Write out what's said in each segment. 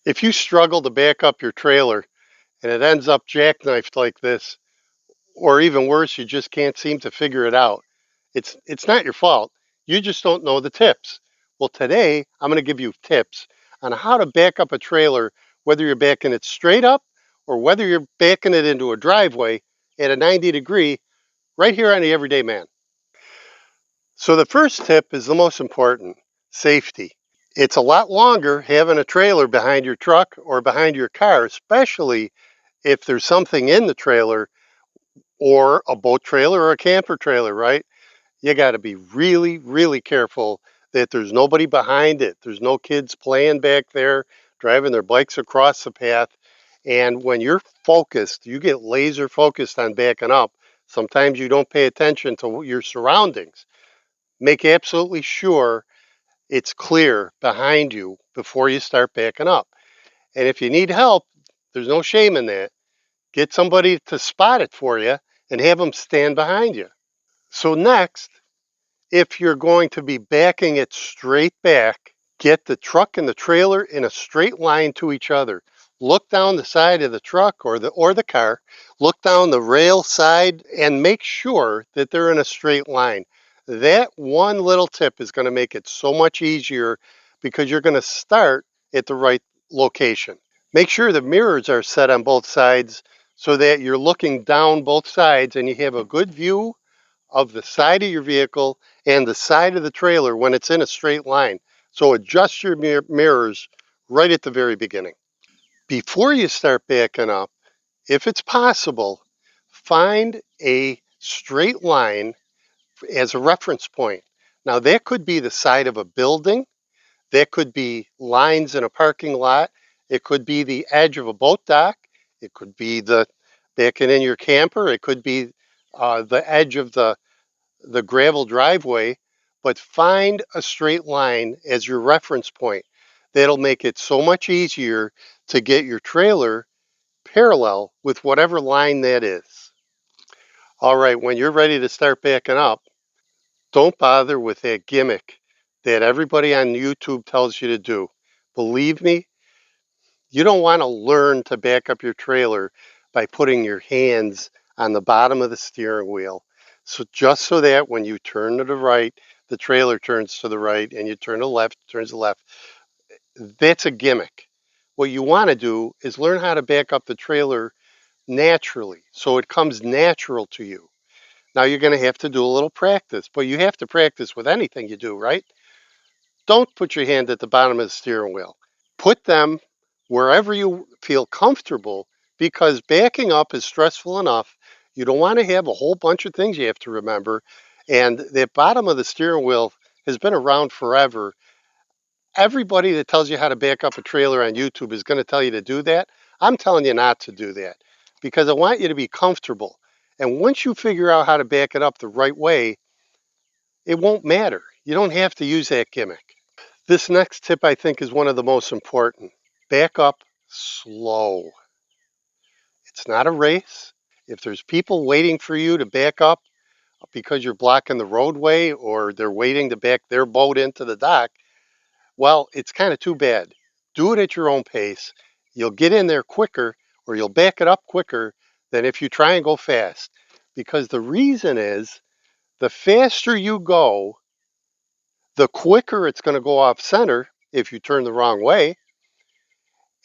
If you struggle to back up your trailer and it ends up jackknifed like this, or even worse, you just can't seem to figure it out, it's not your fault. You just don't know the tips. Well, today I'm going to give you tips on how to back up a trailer, whether you're backing it straight up or whether you're backing it into a driveway at a 90-degree, right here on the Everyday Man. So the first tip is the most important: safety. It's a lot longer having a trailer behind your truck or behind your car, especially if there's something in the trailer, or a boat trailer or a camper trailer, right? You got to be really, really careful that there's nobody behind it. There's no kids playing back there, driving their bikes across the path. And when you're focused, you get laser focused on backing up. Sometimes you don't pay attention to your surroundings. Make absolutely sure it's clear behind you before you start backing up. And if you need help, there's no shame in that. Get somebody to spot it for you and have them stand behind you. So next, if you're going to be backing it straight back, get the truck and the trailer in a straight line to each other. Look down the side of the truck or the car, look down the rail side and make sure that they're in a straight line. That one little tip is going to make it so much easier because you're going to start at the right location. Make sure the mirrors are set on both sides so that you're looking down both sides and you have a good view of the side of your vehicle and the side of the trailer when it's in a straight line. So adjust your mirrors right at the very beginning. Before you start backing up, if it's possible, find a straight line as a reference point. Now, that could be the side of a building, that could be lines in a parking lot, it could be the edge of a boat dock, it could be the backing in your camper, it could be the edge of the gravel driveway, but find a straight line as your reference point. That'll make it so much easier to get your trailer parallel with whatever line that is. All right, when you're ready to start backing up, don't bother with that gimmick that everybody on YouTube tells you to do. Believe me, you don't want to learn to back up your trailer by putting your hands on the bottom of the steering wheel. So just so that when you turn to the right, the trailer turns to the right, and you turn to the left, it turns to the left. That's a gimmick. What you want to do is learn how to back up the trailer naturally, so it comes natural to you. Now you're going to have to do a little practice, but you have to practice with anything you do, right? Don't put your hand at the bottom of the steering wheel. Put them wherever you feel comfortable, because backing up is stressful enough. You don't want to have a whole bunch of things you have to remember. And the bottom of the steering wheel has been around forever. Everybody that tells you how to back up a trailer on YouTube is going to tell you to do that. I'm telling you not to do that because I want you to be comfortable. And once you figure out how to back it up the right way, it won't matter. You don't have to use that gimmick. This next tip, I think, is one of the most important. Back up slow. It's not a race. If there's people waiting for you to back up because you're blocking the roadway or they're waiting to back their boat into the dock, well, it's kind of too bad. Do it at your own pace. You'll get in there quicker, or you'll back it up quicker than if you try and go fast. Because the reason is, the faster you go, the quicker it's going to go off center if you turn the wrong way,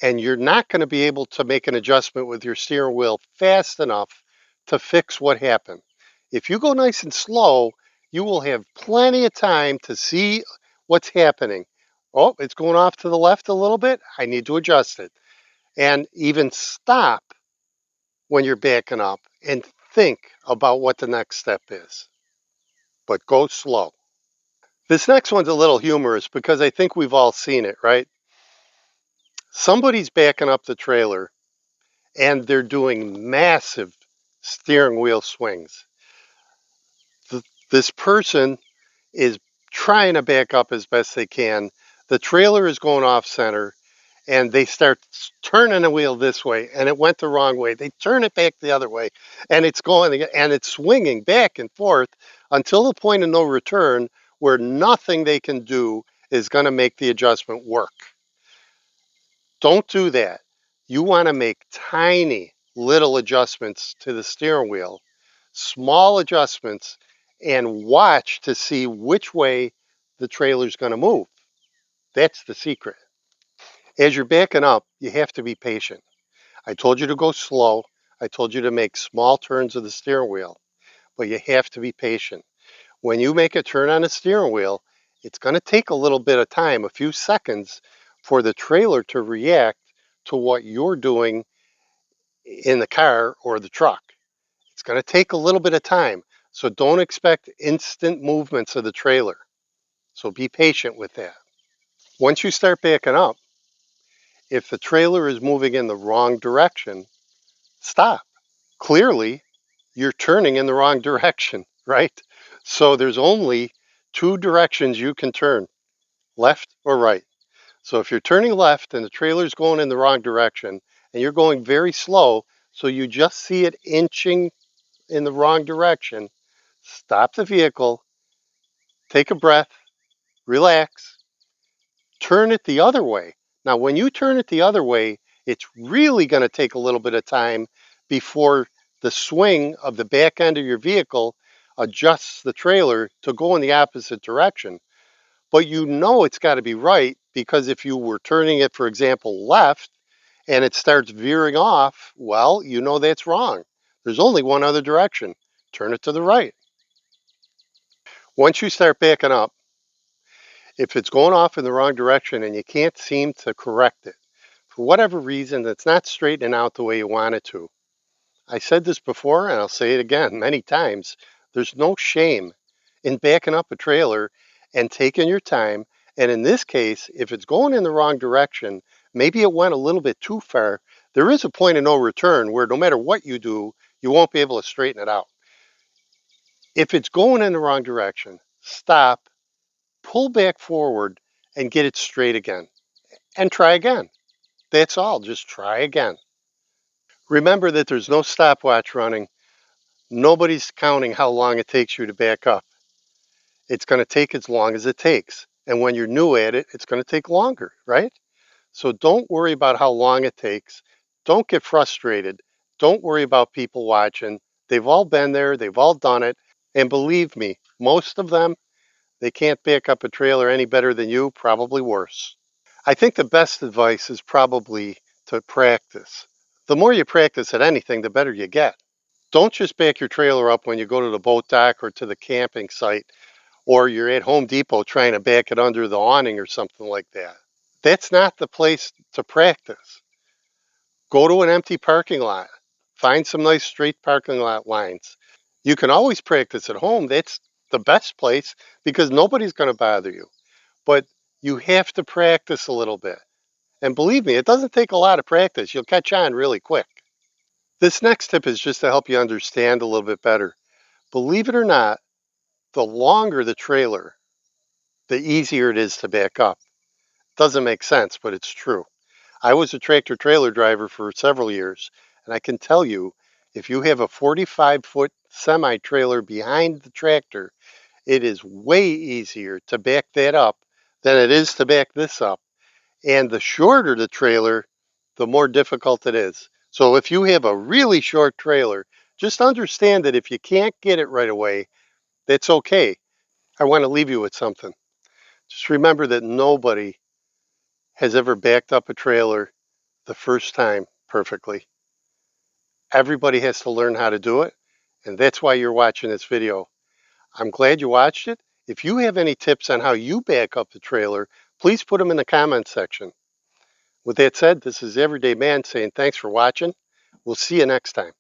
and you're not going to be able to make an adjustment with your steering wheel fast enough to fix what happened. If you go nice and slow, you will have plenty of time to see what's happening. Oh, it's going off to the left a little bit. I need to adjust it. And even stop when you're backing up and think about what the next step is. But go slow. This next one's a little humorous because I think we've all seen it, right? Somebody's backing up the trailer and they're doing massive steering wheel swings. This person is trying to back up as best they can. The trailer is going off center and they start turning the wheel this way and it went the wrong way. They turn it back the other way and it's going and it's swinging back and forth until the point of no return where nothing they can do is going to make the adjustment work. Don't do that. You want to make tiny little adjustments to the steering wheel, small adjustments, and watch to see which way the trailer's going to move. That's the secret. As you're backing up, you have to be patient. I told you to go slow. I told you to make small turns of the steering wheel, but you have to be patient. When you make a turn on the steering wheel, it's going to take a little bit of time, a few seconds, for the trailer to react to what you're doing in the car or the truck. It's going to take a little bit of time. So don't expect instant movements of the trailer. So be patient with that. Once you start backing up, if the trailer is moving in the wrong direction, stop. Clearly, you're turning in the wrong direction, right? So there's only two directions you can turn, left or right. So if you're turning left and the trailer's going in the wrong direction and you're going very slow, so you just see it inching in the wrong direction, stop the vehicle, take a breath, relax, turn it the other way. Now, when you turn it the other way, it's really going to take a little bit of time before the swing of the back end of your vehicle adjusts the trailer to go in the opposite direction. But you know it's got to be right because if you were turning it, for example, left and it starts veering off, well, you know that's wrong. There's only one other direction. Turn it to the right. Once you start backing up, if it's going off in the wrong direction and you can't seem to correct it, for whatever reason, that's not straightening out the way you want it to. I said this before and I'll say it again many times. There's no shame in backing up a trailer and taking your time. And in this case, if it's going in the wrong direction, maybe it went a little bit too far, there is a point of no return where no matter what you do, you won't be able to straighten it out. If it's going in the wrong direction, stop, pull back forward, and get it straight again. And try again. That's all. Just try again. Remember that there's no stopwatch running. Nobody's counting how long it takes you to back up. It's going to take as long as it takes. And when you're new at it, it's going to take longer, right? So don't worry about how long it takes. Don't get frustrated. Don't worry about people watching. They've all been there, they've all done it. And believe me, most of them, they can't back up a trailer any better than you, probably worse. I think the best advice is probably to practice. The more you practice at anything, the better you get. Don't just back your trailer up when you go to the boat dock or to the camping site or you're at Home Depot trying to back it under the awning or something like that. That's not the place to practice. Go to an empty parking lot. Find some nice straight parking lot lines. You can always practice at home. That's the best place because nobody's going to bother you. But you have to practice a little bit. And believe me, it doesn't take a lot of practice. You'll catch on really quick. This next tip is just to help you understand a little bit better. Believe it or not, the longer the trailer, the easier it is to back up. Doesn't make sense, but it's true. I was a tractor trailer driver for several years, and I can tell you if you have a 45-foot semi trailer behind the tractor, it is way easier to back that up than it is to back this up. And the shorter the trailer, the more difficult it is. So if you have a really short trailer, just understand that if you can't get it right away, that's okay. I want to leave you with something. Just remember that nobody has ever backed up a trailer the first time perfectly. Everybody has to learn how to do it, and that's why you're watching this video. I'm glad you watched it. If you have any tips on how you back up the trailer, please put them in the comments section. With that said, this is Everyday Man saying thanks for watching. We'll see you next time.